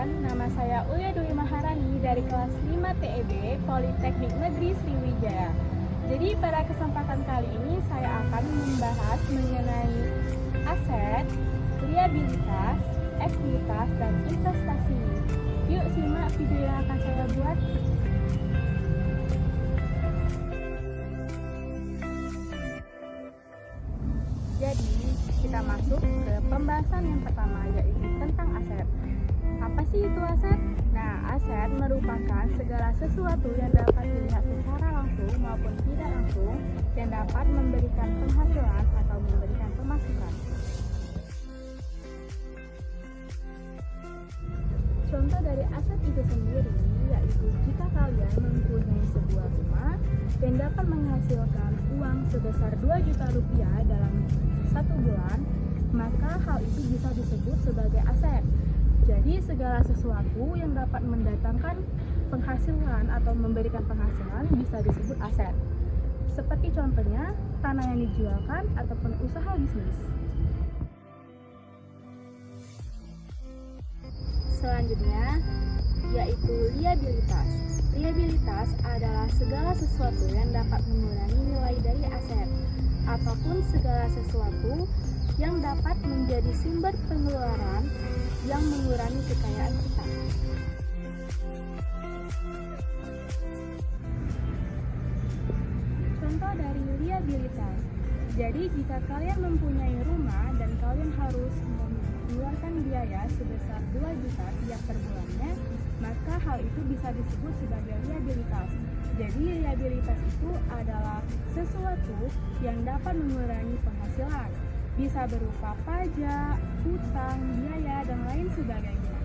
perkenalkan, nama saya Uya Dwi Maharani dari kelas 5 TEB Politeknik Negeri Sriwijaya. Jadi pada kesempatan kali ini saya akan membahas mengenai aset, liabilitas, ekuitas, dan investasi. Yuk simak video yang akan saya buat. Jadi kita masuk ke pembahasan yang pertama, yaitu tentang aset. Apa sih itu aset? Nah, aset merupakan segala sesuatu yang dapat dilihat secara langsung maupun tidak langsung yang dapat memberikan penghasilan atau memberikan pemasukan. Contoh dari aset itu sendiri yaitu jika kalian mempunyai sebuah rumah yang dapat menghasilkan uang sebesar 2 juta rupiah dalam 1 bulan, maka hal itu bisa disebut sebagai aset. Jadi segala sesuatu yang dapat mendatangkan penghasilan atau memberikan penghasilan bisa disebut aset. Seperti contohnya tanah yang dijualkan ataupun usaha bisnis. Selanjutnya yaitu liabilitas. Liabilitas adalah segala sesuatu yang dapat mengurangi nilai dari aset ataupun segala sesuatu yang dapat menjadi sumber pengeluaran yang mengurangi kekayaan kita. Contoh dari liabilitas. Jadi jika kalian mempunyai rumah dan kalian harus mengeluarkan biaya sebesar 2 juta tiap per bulannya, maka hal itu bisa disebut sebagai liabilitas. Jadi liabilitas itu adalah sesuatu yang dapat mengurangi penghasilan. Bisa berupa pajak, hutang, biaya, dan lain sebagainya.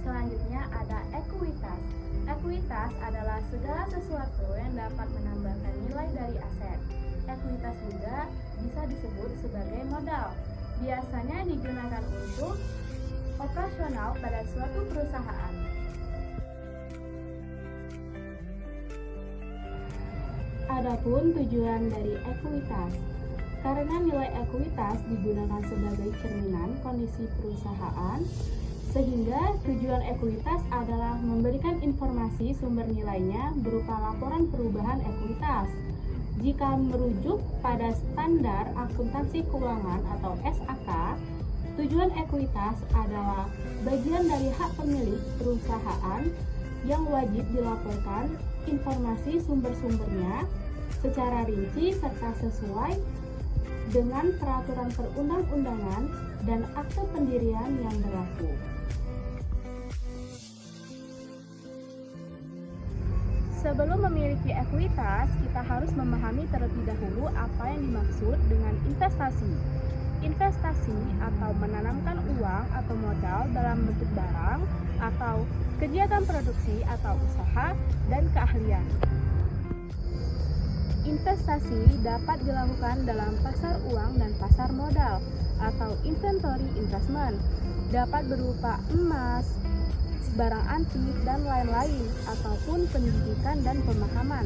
Selanjutnya ada ekuitas. Ekuitas adalah segala sesuatu yang dapat menambahkan nilai dari aset. Ekuitas juga bisa disebut sebagai modal. Biasanya digunakan untuk operasional pada suatu perusahaan. Adapun tujuan dari ekuitas, karena nilai ekuitas digunakan sebagai cerminan kondisi perusahaan, sehingga tujuan ekuitas adalah memberikan informasi sumber nilainya berupa laporan perubahan ekuitas. Jika merujuk pada standar akuntansi keuangan atau SAK, tujuan ekuitas adalah bagian dari hak pemilik perusahaan yang wajib dilaporkan informasi sumber-sumbernya secara rinci serta sesuai dengan peraturan perundang-undangan dan akte pendirian yang berlaku. Sebelum memiliki ekuitas, kita harus memahami terlebih dahulu apa yang dimaksud dengan investasi. Investasi atau menanamkan uang atau modal dalam bentuk barang atau kegiatan produksi atau usaha dan keahlian. Investasi dapat dilakukan dalam pasar uang dan pasar modal atau inventory investment. Dapat berupa emas, barang antik, dan lain-lain, ataupun pendidikan dan pemahaman.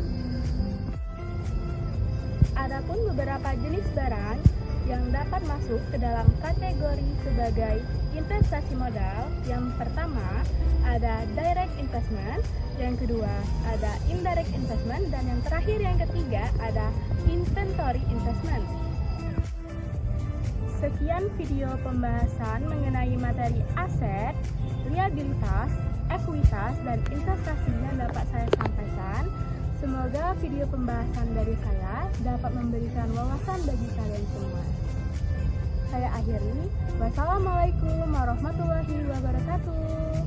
Adapun beberapa jenis barang yang dapat masuk ke dalam kategori sebagai investasi modal. Yang pertama ada direct investment, yang kedua ada indirect investment, dan yang terakhir yang ketiga ada inventory investment. Sekian video pembahasan mengenai materi aset, liabilitas, ekuitas, dan investasi yang dapat saya sampaikan. Semoga video pembahasan dari saya dapat memberikan wawasan bagi kalian semua. Saya akhiri. Wassalamualaikum warahmatullahi wabarakatuh.